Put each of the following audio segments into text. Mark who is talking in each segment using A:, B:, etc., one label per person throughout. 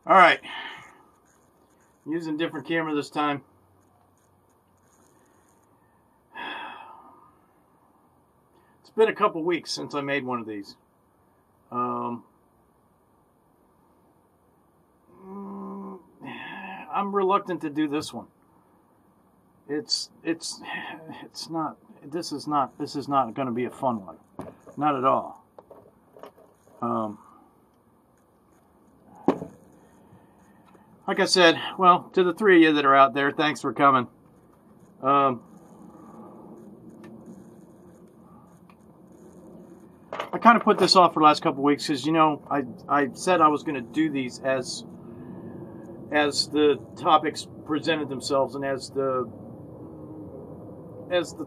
A: All right, using a different camera this time. It's been a couple weeks since I made one of these. I'm reluctant to do this one. It's not. This is not going to be a fun one. Not at all. Like I said, well, to the three of you that are out there, thanks for coming. I kind of put this off for the last couple of weeks because, I said I was going to do these as the topics presented themselves and as the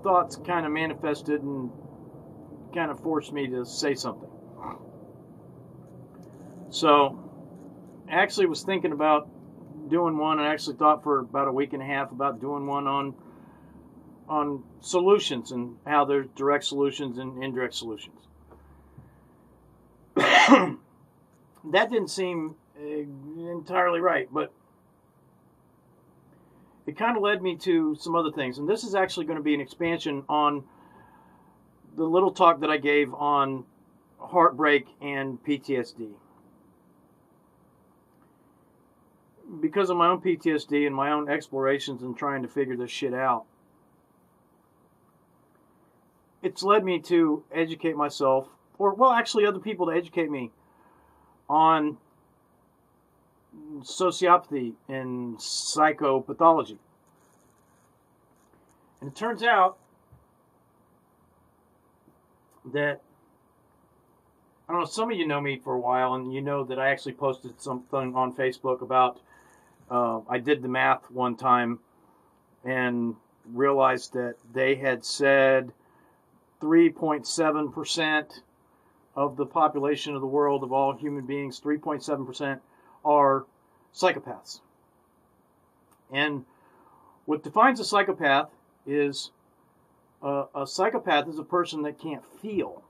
A: thoughts kind of manifested and kind of forced me to say something. So, I actually was thinking about doing one. I actually thought for about a week and a half about doing one on solutions and how there's direct solutions and indirect solutions. That didn't seem entirely right, but it kind of led me to some other things. And this is actually going to be an expansion on the little talk that I gave on heartbreak and PTSD. Because of my own PTSD and my own explorations and trying to figure this shit out, it's led me to educate myself, actually other people to educate me on sociopathy and psychopathology. And it turns out that, I don't know, some of you know me for a while, and you know that I actually posted something on Facebook about, I did the math one time and realized that they had said 3.7% of the population of the world, of all human beings, 3.7% are psychopaths. And what defines a psychopath is a psychopath is a person that can't feel.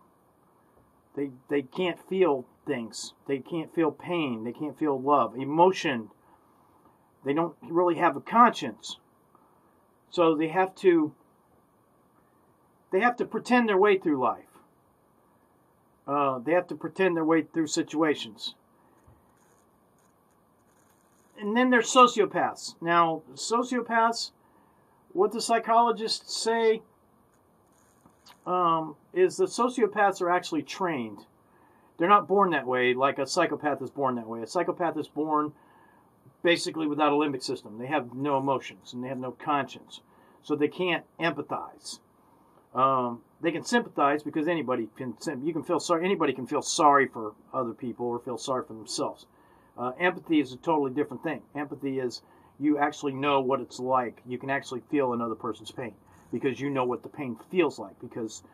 A: They can't feel things. They can't feel pain. They can't feel love, emotion. They don't really have a conscience. So they have to pretend their way through life. They have to pretend their way through situations. And then there's sociopaths. Now, sociopaths, what the psychologists say is that sociopaths are actually trained. They're not born that way like a psychopath is born that way. A psychopath is born basically without a limbic system. They have no emotions and they have no conscience. So they can't empathize. They can sympathize because anybody can feel sorry for other people or feel sorry for themselves. Empathy is a totally different thing. Empathy is you actually know what it's like. You can actually feel another person's pain because you know what the pain feels like because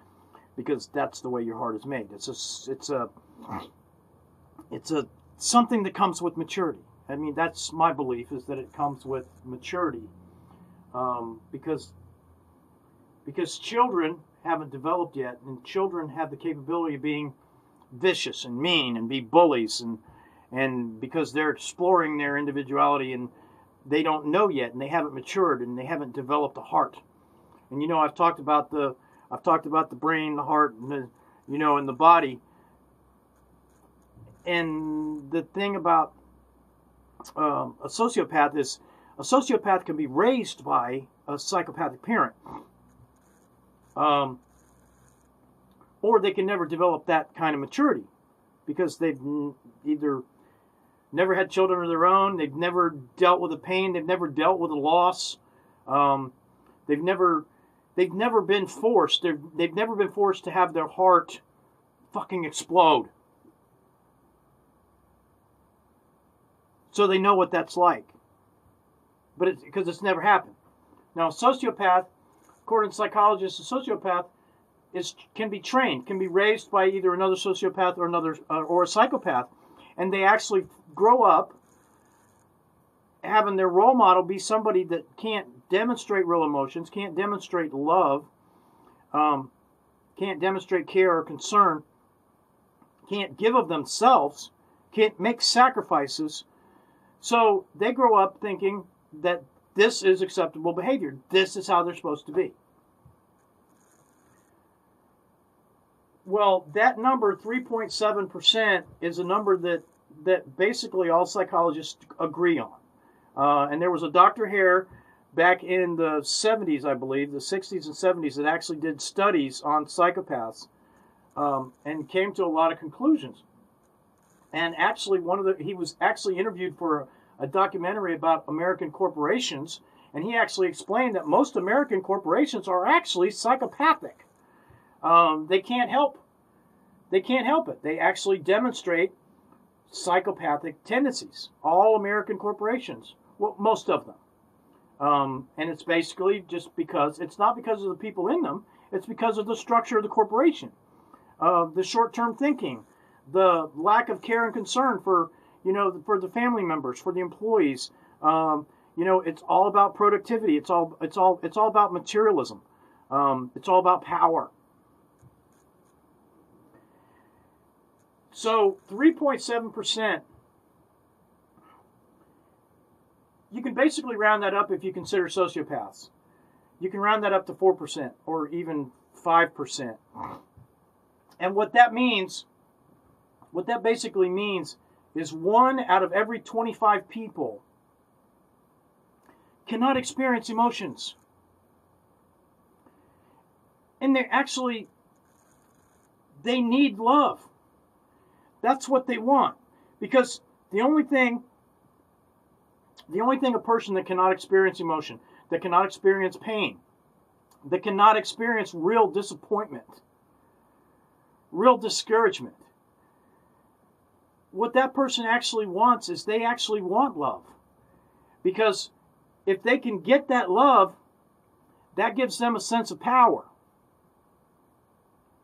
A: that's the way your heart is made. It's something that comes with maturity. I mean, that's my belief, is that it comes with maturity, because children haven't developed yet, and children have the capability of being vicious and mean and be bullies, and because they're exploring their individuality and they don't know yet, and they haven't matured, and they haven't developed a heart. And I've talked about the brain, the heart, and and the body. And the thing about a sociopath is a sociopath can be raised by a psychopathic parent, or they can never develop that kind of maturity because they've either never had children of their own, they've never dealt with a pain, they've never dealt with a loss, they've never been forced to have their heart fucking explode. So they know what that's like. But because it's never happened. Now, a sociopath, according to psychologists, a sociopath can be trained, can be raised by either another sociopath or a psychopath, and they actually grow up having their role model be somebody that can't demonstrate real emotions, can't demonstrate love, can't demonstrate care or concern, can't give of themselves, can't make sacrifices, So they grow up thinking that this is acceptable behavior. This is how they're supposed to be. Well, that number, 3.7%, is a number that basically all psychologists agree on. And there was a Dr. Hare back in the 70s, I believe, the 60s and 70s, that actually did studies on psychopaths and came to a lot of conclusions. And actually, he was actually interviewed for a documentary about American corporations, and he actually explained that most American corporations are actually psychopathic. They can't help it. They actually demonstrate psychopathic tendencies. All American corporations, well, most of them. And it's basically just because, it's not because of the people in them, it's because of the structure of the corporation. The short-term thinking, the lack of care and concern for the family members, for the employees. It's all about productivity. It's all about materialism. It's all about power. So 3.7%, you can basically round that up if you consider sociopaths. You can round that up to 4% or even 5%. And what that basically means is 1 out of every 25 people cannot experience emotions. And they need love. That's what they want. Because the only thing a person that cannot experience emotion, that cannot experience pain, that cannot experience real disappointment, real discouragement, what that person actually wants is they actually want love. Because if they can get that love, that gives them a sense of power.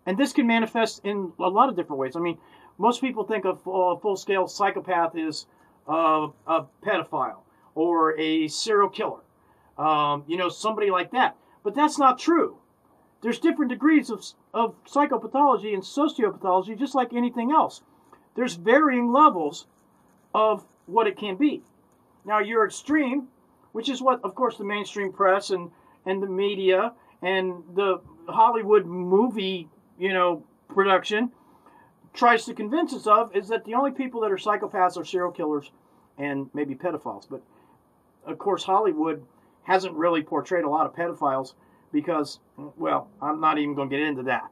A: And this can manifest in a lot of different ways. I mean, most people think of a full-scale psychopath is a pedophile or a serial killer, somebody like that. But that's not true. There's different degrees of psychopathology and sociopathology, just like anything else. There's varying levels of what it can be. Now, your extreme, which is what, of course, the mainstream press and the media and the Hollywood movie, production tries to convince us of, is that the only people that are psychopaths are serial killers and maybe pedophiles. But, of course, Hollywood hasn't really portrayed a lot of pedophiles because, well, I'm not even going to get into that.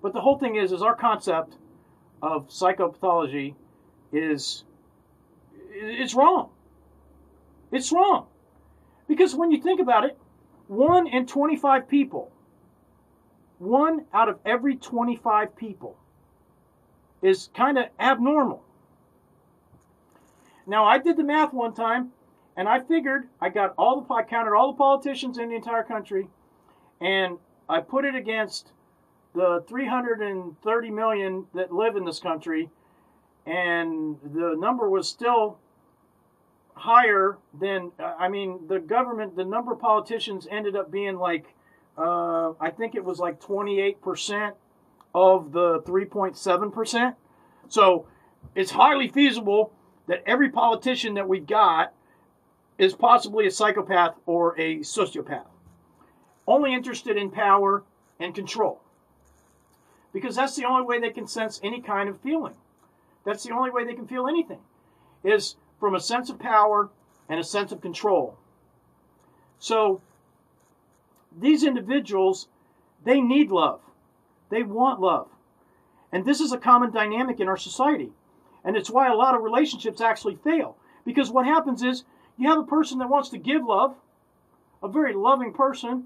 A: But the whole thing is our concept of psychopathology is wrong. It's wrong. Because when you think about it, 1 in 25 people, 1 out of every 25 people is kind of abnormal. Now, I did the math one time, and I figured I counted all the politicians in the entire country, and I put it against the 330 million that live in this country, and the number was still higher than, the number of politicians ended up being like, I think it was like 28% of the 3.7%. So it's highly feasible that every politician that we got is possibly a psychopath or a sociopath, only interested in power and control. Because that's the only way they can sense any kind of feeling. That's the only way they can feel anything, is from a sense of power and a sense of control. So these individuals, they need love. They want love. And this is a common dynamic in our society. And it's why a lot of relationships actually fail. Because what happens is you have a person that wants to give love, a very loving person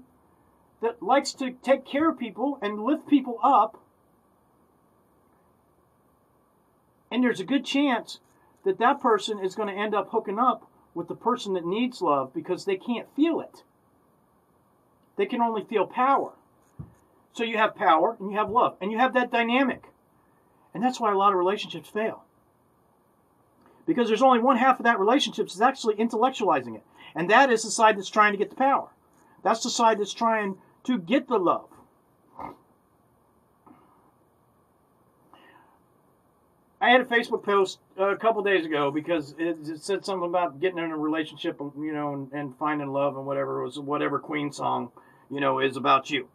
A: that likes to take care of people and lift people up. And there's a good chance that that person is going to end up hooking up with the person that needs love because they can't feel it. They can only feel power. So you have power and you have love and you have that dynamic. And that's why a lot of relationships fail. Because there's only one half of that relationship is actually intellectualizing it. And that is the side that's trying to get the power. That's the side that's trying to get the love. I had a Facebook post a couple days ago because it said something about getting in a relationship, and finding love and whatever. It was whatever Queen song, is about you.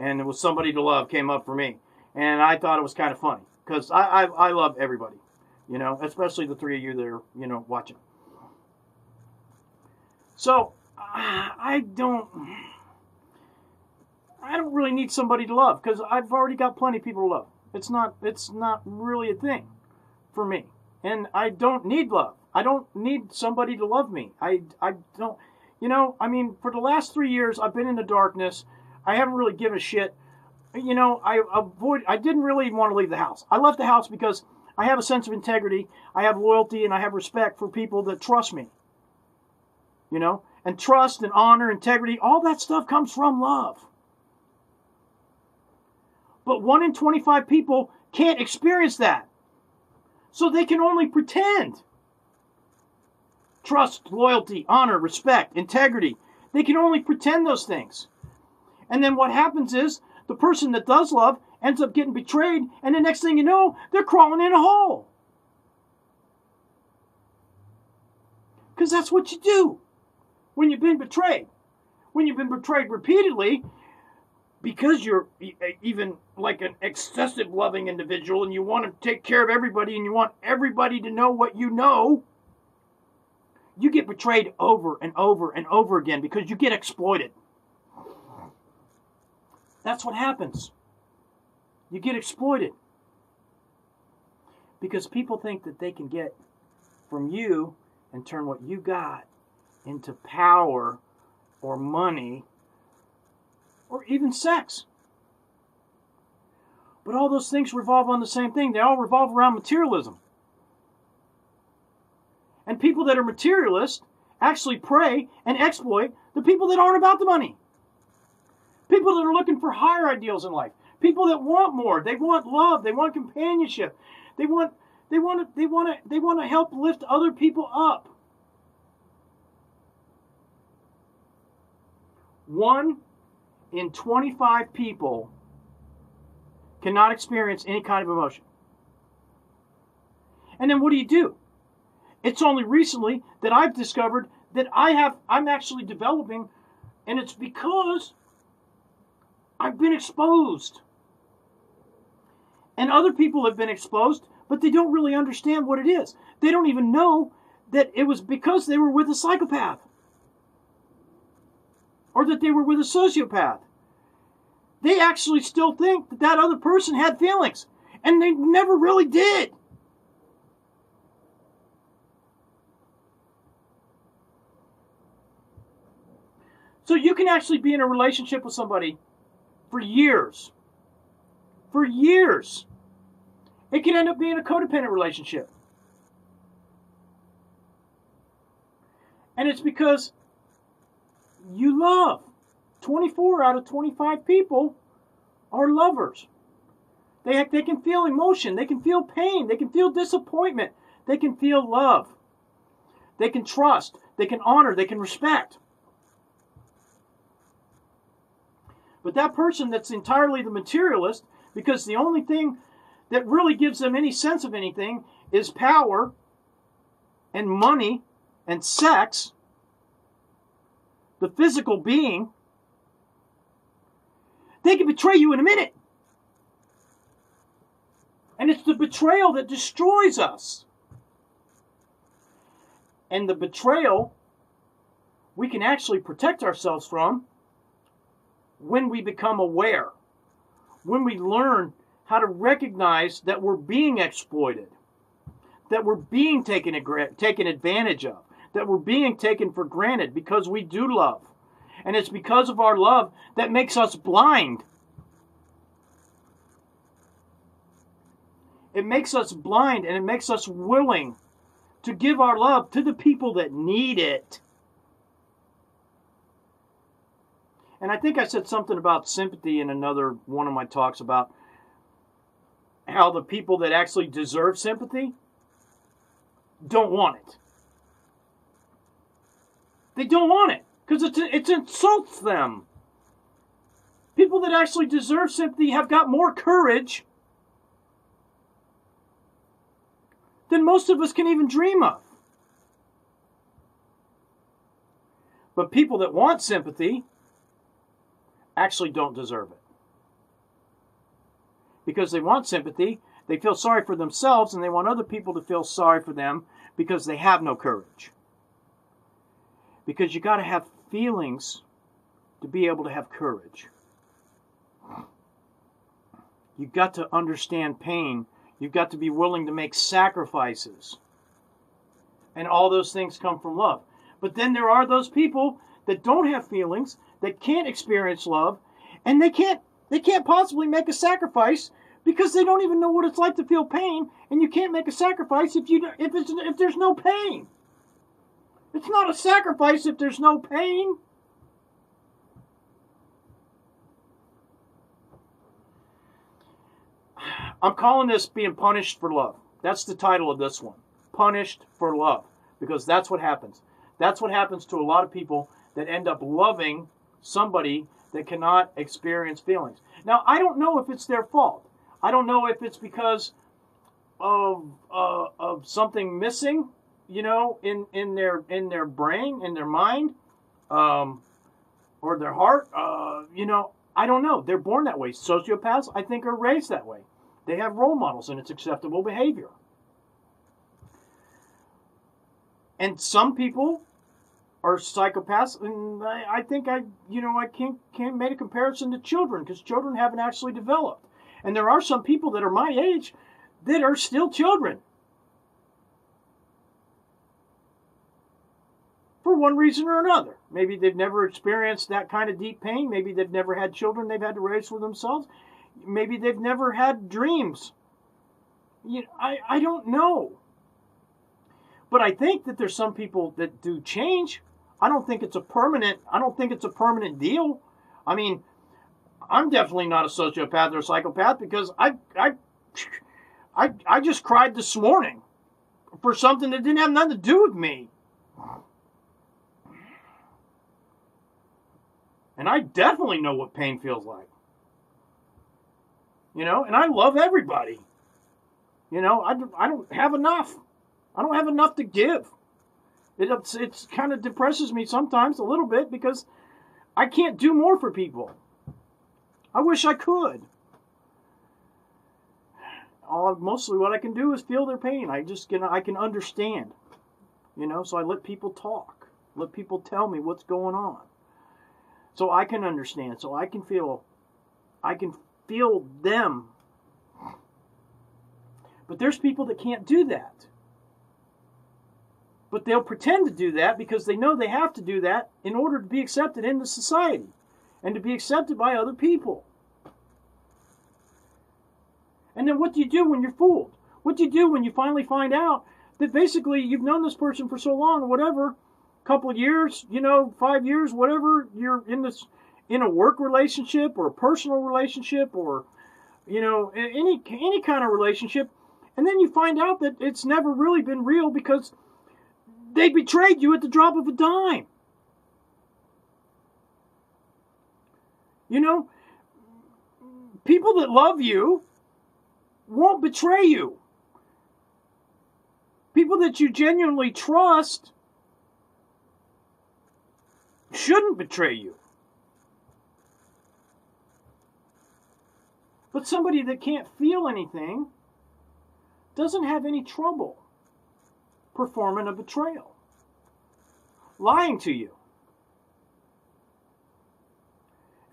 A: And it was Somebody to Love came up for me. And I thought it was kind of funny because I love everybody, especially the three of you that are, watching. So I don't really need somebody to love because I've already got plenty of people to love. It's not really a thing for me. And I don't need love. I don't need somebody to love me. I don't, for the last 3 years, I've been in the darkness. I haven't really given a shit. I didn't really want to leave the house. I left the house because I have a sense of integrity. I have loyalty and I have respect for people that trust me. And trust and honor, integrity, all that stuff comes from love. But 1 in 25 people can't experience that. So they can only pretend. Trust, loyalty, honor, respect, integrity. They can only pretend those things. And then what happens is the person that does love ends up getting betrayed, and the next thing you know, they're crawling in a hole. Because that's what you do when you've been betrayed. When you've been betrayed repeatedly, because you're even like an excessive loving individual and you want to take care of everybody and you want everybody to know what you know, you get betrayed over and over and over again because you get exploited. That's what happens. You get exploited. Because people think that they can get from you and turn what you got into power or money or even sex. But all those things revolve on the same thing. They all revolve around materialism. And people that are materialists actually prey and exploit the people that aren't about the money. People that are looking for higher ideals in life. People that want more. They want love. They want companionship. They want to help lift other people up. 1 in 25 people cannot experience any kind of emotion. And then what do? It's only recently that I've discovered that I'm actually developing, and it's because I've been exposed. And other people have been exposed, but they don't really understand what it is. They don't even know that it was because they were with a psychopath. Or that they were with a sociopath. They actually still think that that other person had feelings. And they never really did. So you can actually be in a relationship with somebody for years. For years. It can end up being a codependent relationship. And it's because you love. 24 out of 25 people are lovers. They can feel emotion. They can feel pain. They can feel disappointment. They can feel love. They can trust. They can honor. They can respect. But that person that's entirely the materialist, because the only thing that really gives them any sense of anything is power and money and sex, the physical being, they can betray you in a minute. And it's the betrayal that destroys us. And the betrayal we can actually protect ourselves from when we become aware. When we learn how to recognize that we're being exploited. That we're being taken advantage of. That we're being taken for granted because we do love. And it's because of our love that makes us blind. It makes us blind and it makes us willing to give our love to the people that need it. And I think I said something about sympathy in another one of my talks about how the people that actually deserve sympathy don't want it. They don't want it because it insults them. People that actually deserve sympathy have got more courage than most of us can even dream of. But people that want sympathy actually don't deserve it. Because they want sympathy, they feel sorry for themselves, and they want other people to feel sorry for them because they have no courage. Because you got to have feelings to be able to have courage. You've got to understand pain. You've got to be willing to make sacrifices. And all those things come from love. But then there are those people that don't have feelings, that can't experience love, and they can't possibly make a sacrifice because they don't even know what it's like to feel pain, and you can't make a sacrifice if there's no pain. It's not a sacrifice if there's no pain. I'm calling this being punished for love. That's the title of this one. Punished for love. Because that's what happens. That's what happens to a lot of people that end up loving somebody that cannot experience feelings. Now, I don't know if it's their fault. I don't know if it's because of something missing, in their brain, in their mind, or their heart. I don't know. They're born that way. Sociopaths, I think, are raised that way. They have role models, and it's acceptable behavior. And some people are psychopaths, and I think I can't make a comparison to children, because children haven't actually developed. And there are some people that are my age that are still children. For one reason or another. Maybe they've never experienced that kind of deep pain. Maybe they've never had children they've had to raise for themselves. Maybe they've never had dreams. I don't know. But I think that there's some people that do change. I don't think it's a permanent deal. I mean, I'm definitely not a sociopath or a psychopath, because I just cried this morning for something that didn't have nothing to do with me. And I definitely know what pain feels like. And I love everybody. I don't have enough. I don't have enough to give. It kind of depresses me sometimes a little bit, because I can't do more for people. I wish I could. Mostly what I can do is feel their pain. I can understand. So I let people talk. Let people tell me what's going on. So I can understand. So I can feel them. But there's people that can't do that. But they'll pretend to do that because they know they have to do that in order to be accepted into society and to be accepted by other people. And then what do you do when you're fooled? What do you do when you finally find out that basically you've known this person for so long, or whatever, couple of years, 5 years, whatever, you're in a work relationship or a personal relationship, or any kind of relationship, and then you find out that it's never really been real because they betrayed you at the drop of a dime. People that love you won't betray you. People that you genuinely trust shouldn't betray you. But somebody that can't feel anything doesn't have any trouble performing a betrayal, lying to you.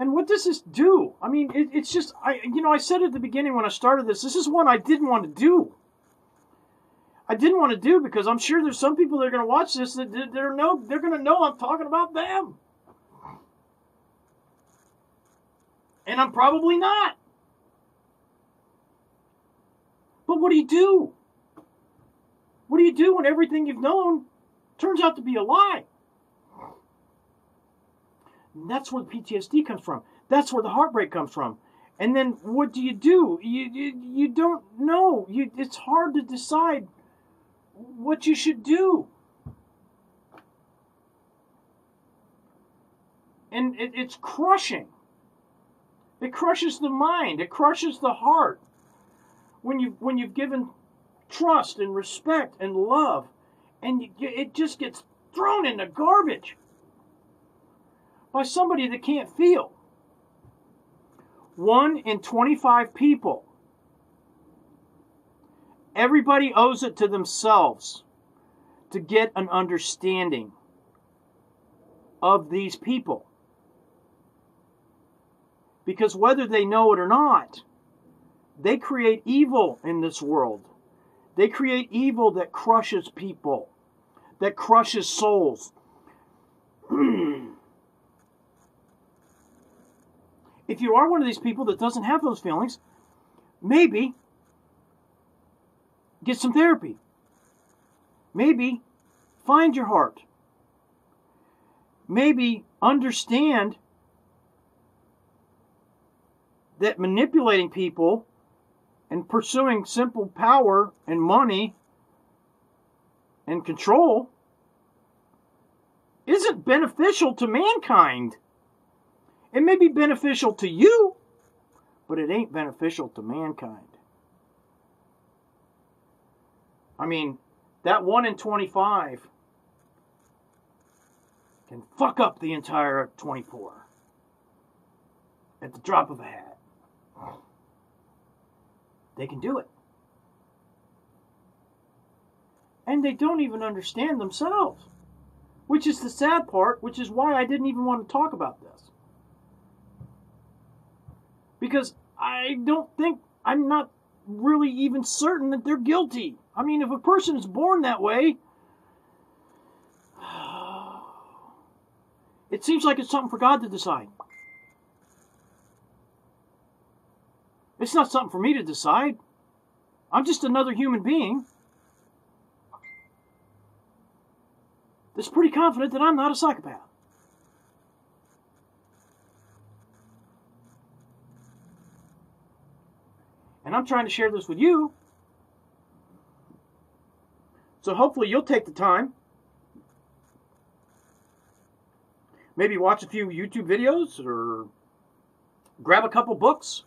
A: And what does this do? I mean, it's just, I said at the beginning when I started this is one I didn't want to do. I didn't want to do because I'm sure there's some people that are going to watch this that they're going to know I'm talking about them. And I'm probably not. But what do you do? What do you do when everything you've known turns out to be a lie? And that's where the PTSD comes from. That's where the heartbreak comes from. And then what do? You don't know. It's hard to decide what you should do. And it's crushing. It crushes the mind. It crushes the heart. When you've given trust and respect and love, and it just gets thrown in the garbage by somebody that can't feel. 1 in 25 people. Everybody owes it to themselves to get an understanding of these people. Because whether they know it or not, they create evil in this world. They create evil that crushes people, that crushes souls. If you are one of these people that doesn't have those feelings, maybe get some therapy. Maybe find your heart. Maybe understand that manipulating people and pursuing simple power and money and control isn't beneficial to mankind. It may be beneficial to you, but it ain't beneficial to mankind. I mean, that 1 in 25 can fuck up the entire 24 at the drop of a hat. They can do it. And they don't even understand themselves, which is the sad part, which is why I didn't even want to talk about this. Because I'm not really even certain that they're guilty. I mean, if a person is born that way, it seems like it's something for God to decide. It's not something for me to decide. I'm just another human being that's pretty confident that I'm not a psychopath. And I'm trying to share this with you. So hopefully you'll take the time. Maybe watch a few YouTube videos or grab a couple books.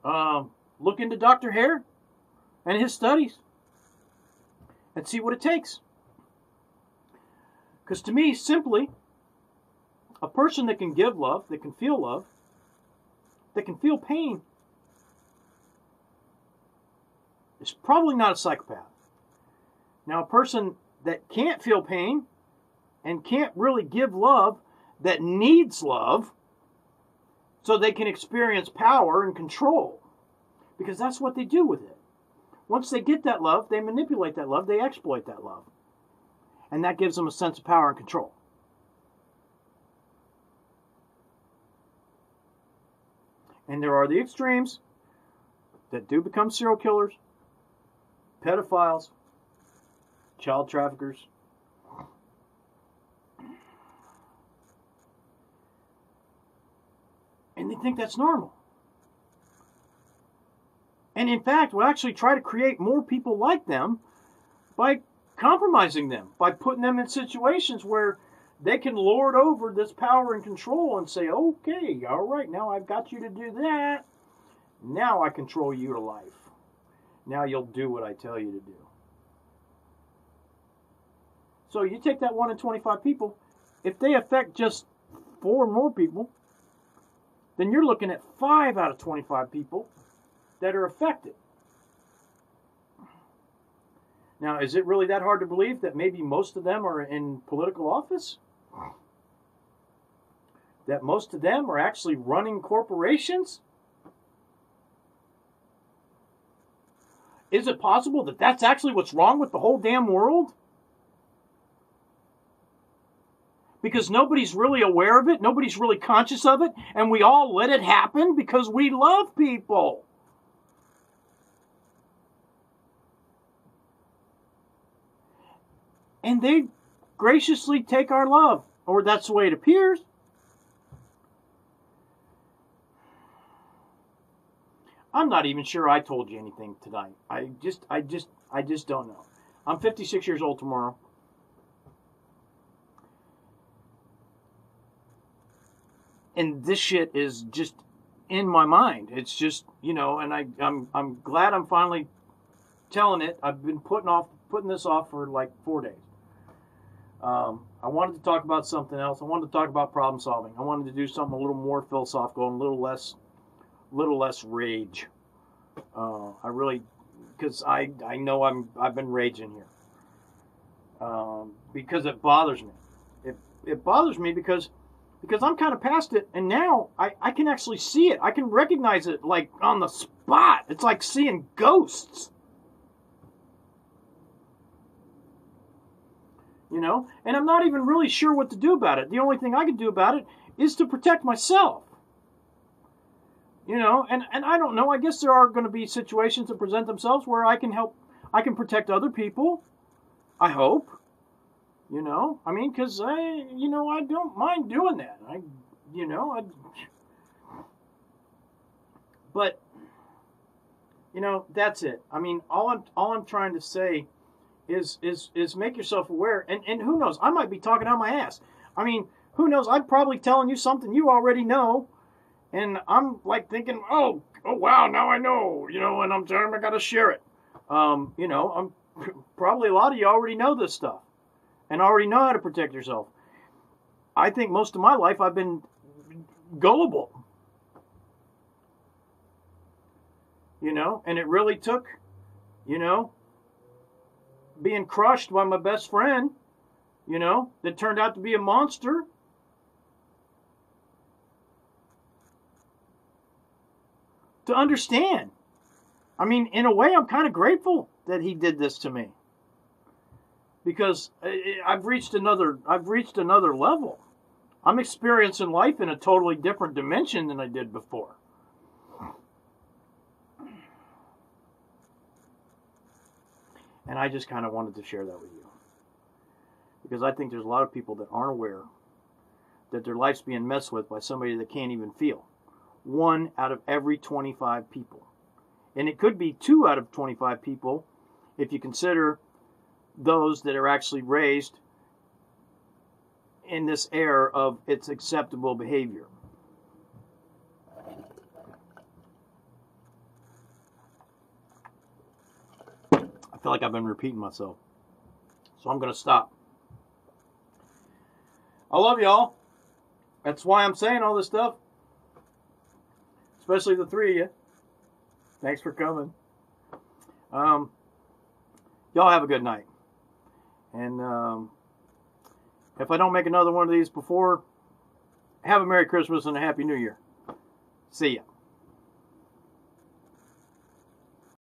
A: Look into Dr. Hare and his studies and see what it takes. Because to me, simply, a person that can give love, that can feel pain, is probably not a psychopath. Now, a person that can't feel pain and can't really give love, that needs love, so they can experience power and control. Because that's what they do with it. Once they get that love, they manipulate that love, they exploit that love. And that gives them a sense of power and control. And there are the extremes that do become serial killers, pedophiles, child traffickers. And they think that's normal. And in fact, we'll actually try to create more people like them by compromising them, by putting them in situations where they can lord over this power and control and say, okay, all right, now I've got you to do that. Now I control you to life. Now you'll do what I tell you to do. So you take that 1 in 25 people, if they affect just 4 more people, then you're looking at 5 out of 25 people that are affected. Now, is it really that hard to believe that maybe most of them are in political office? That most of them are actually running corporations? Is it possible that that's actually what's wrong with the whole damn world? Because nobody's really aware of it, nobody's really conscious of it, and we all let it happen because we love people. And they graciously take our love, or that's the way it appears. I'm not even sure I told you anything tonight. I just don't know. I'm 56 years old tomorrow. And this shit is just in my mind. It's just, and I'm glad I'm finally telling it. I've been putting this off for like 4 days. I wanted to talk about something else. I wanted to talk about problem solving. I wanted to do something a little more philosophical and a little less rage. I really, because I know I've been raging here. Because it bothers me. It bothers me because I'm kind of past it, and now I can actually see it. I can recognize it like on the spot. It's like seeing ghosts. You know, and I'm not even really sure what to do about it. The only thing I can do about it is to protect myself. You know, and I don't know. I guess there are going to be situations that present themselves where I can help. I can protect other people. I hope. You know, I mean, because I don't mind doing that. But, you know, that's it. I mean, all I'm trying to say is make yourself aware. And who knows? I might be talking out my ass. I mean, who knows? I'm probably telling you something you already know. And I'm like thinking, oh wow, now I know, you know, and I'm telling I got to share it. You know, I'm probably a lot of you already know this stuff and already know how to protect yourself. I think most of my life I've been gullible. You know, and it really took, you know, being crushed by my best friend, you know, that turned out to be a monster. To understand. I mean, in a way, I'm kind of grateful that he did this to me. Because I've reached another level. I'm experiencing life in a totally different dimension than I did before. And I just kind of wanted to share that with you. Because I think there's a lot of people that aren't aware that their life's being messed with by somebody that can't even feel. 1 out of every 25 people. And it could be 2 out of 25 people if you consider those that are actually raised in this era of its acceptable behavior. I feel like I've been repeating myself. So I'm going to stop. I love y'all. That's why I'm saying all this stuff. Especially the 3 of you. Thanks for coming. Y'all have a good night. And if I don't make another one of these before, have a Merry Christmas and a Happy New Year. See ya.